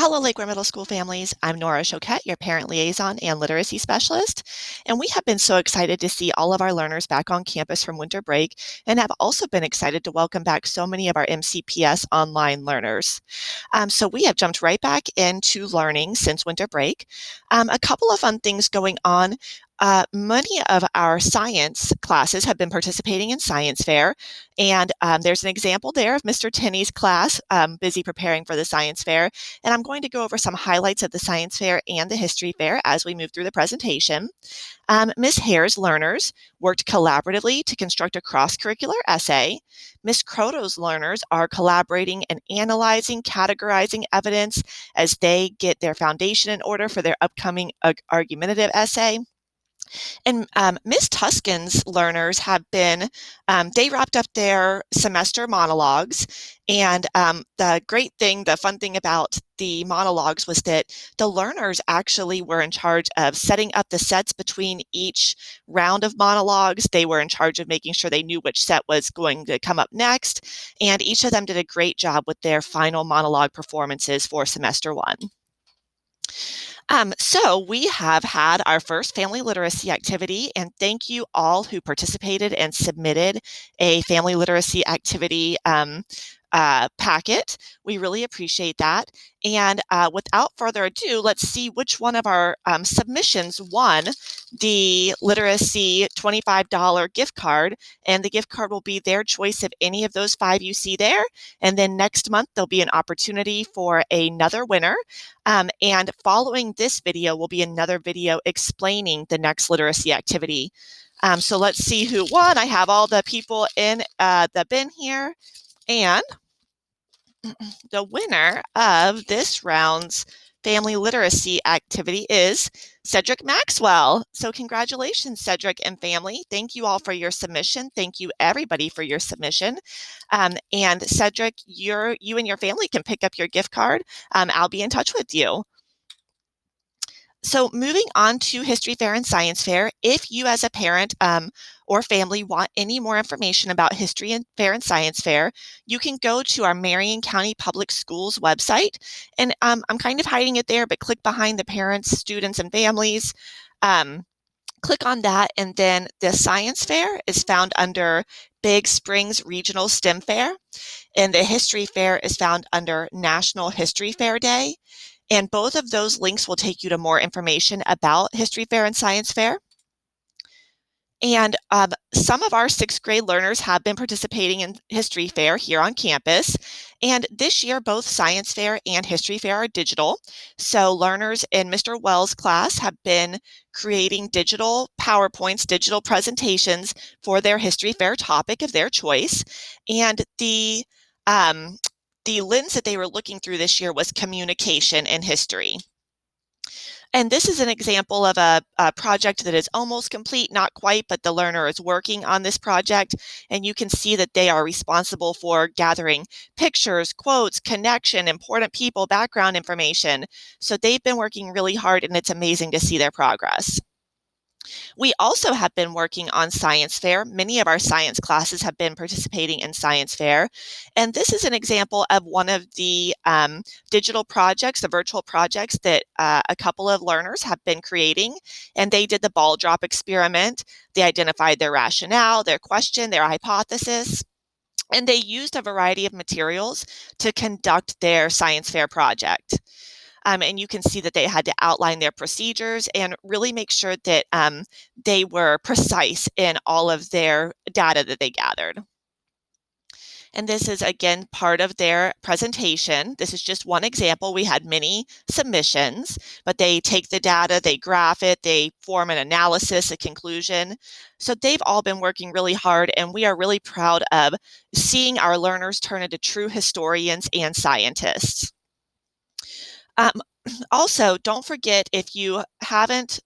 Hello, Lakeware Middle School families. I'm Nora Choquette, your parent liaison and literacy specialist. And we have been so excited to see all of our learners back on campus from winter break and have also been excited to welcome back so many of our MCPS online learners. So we have jumped right back into learning since winter break. A couple of fun things going on. Many of our science classes have been participating in science fair, and there's an example there of Mr. Tenney's class busy preparing for the science fair. And I'm going to go over some highlights of the science fair and the history fair as we move through the presentation. Ms. Hare's learners worked collaboratively to construct a cross-curricular essay. Ms. Croto's learners are collaborating and analyzing, categorizing evidence as they get their foundation in order for their upcoming argumentative essay. And Ms. Tuscan's learners have been, they wrapped up their semester monologues. And the great thing, the fun thing about the monologues was that the learners actually were in charge of setting up the sets between each round of monologues. They were in charge of making sure they knew which set was going to come up next. And each of them did a great job with their final monologue performances for semester one. So we have had our first family literacy activity, and thank you all who participated and submitted a family literacy activity packet. We really appreciate that. And without further ado, let's see which one of our submissions won the literacy $25 gift card. And the gift card will be their choice of any of those 5 you see there. And then next month, there'll be an opportunity for another winner. And following this video will be another video explaining the next literacy activity. So let's see who won. I have all the people in the bin here. And the winner of this round's family literacy activity is Cedric Maxwell. So congratulations, Cedric and family. Thank you all for your submission. Thank you, everybody, for your submission. And Cedric, you and your family can pick up your gift card. I'll be in touch with you. So moving on to History Fair and Science Fair, if you as a parent or family want any more information about History Fair and Science Fair, you can go to our Marion County Public Schools website. And I'm kind of hiding it there, but click behind the parents, students, and families. Click on that, and then the Science Fair is found under Big Springs Regional STEM Fair, and the History Fair is found under National History Fair Day. And both of those links will take you to more information about History Fair and Science Fair. And some of our 6th grade learners have been participating in History Fair here on campus. And this year, both Science Fair and History Fair are digital. So learners in Mr. Wells' class have been creating digital PowerPoints, digital presentations for their History Fair topic of their choice. And the lens that they were looking through this year was communication in history. And this is an example of a project that is almost complete, not quite, but the learner is working on this project. And you can see that they are responsible for gathering pictures, quotes, connection, important people, background information. So they've been working really hard, and it's amazing to see their progress. We also have been working on Science Fair. Many of our science classes have been participating in Science Fair. And this is an example of one of the digital projects, the virtual projects that a couple of learners have been creating. And they did the ball drop experiment. They identified their rationale, their question, their hypothesis. And they used a variety of materials to conduct their Science Fair project. And you can see that they had to outline their procedures and really make sure that they were precise in all of their data that they gathered. And this is, again, part of their presentation. This is just one example. We had many submissions, but they take the data, they graph it, they form an analysis, a conclusion. So they've all been working really hard, and we are really proud of seeing our learners turn into true historians and scientists. Also, don't forget, if you haven't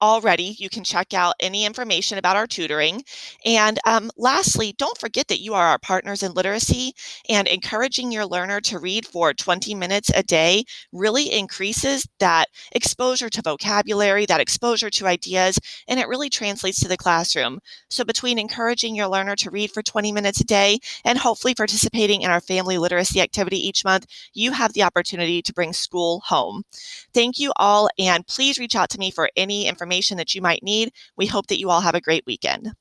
already, you can check out any information about our tutoring. And lastly, don't forget that you are our partners in literacy, and encouraging your learner to read for 20 minutes a day really increases that exposure to vocabulary, that exposure to ideas, and it really translates to the classroom. So between encouraging your learner to read for 20 minutes a day and hopefully participating in our family literacy activity each month, you have the opportunity to bring school home. Thank you all, and please reach out to me for any information that you might need. We hope that you all have a great weekend.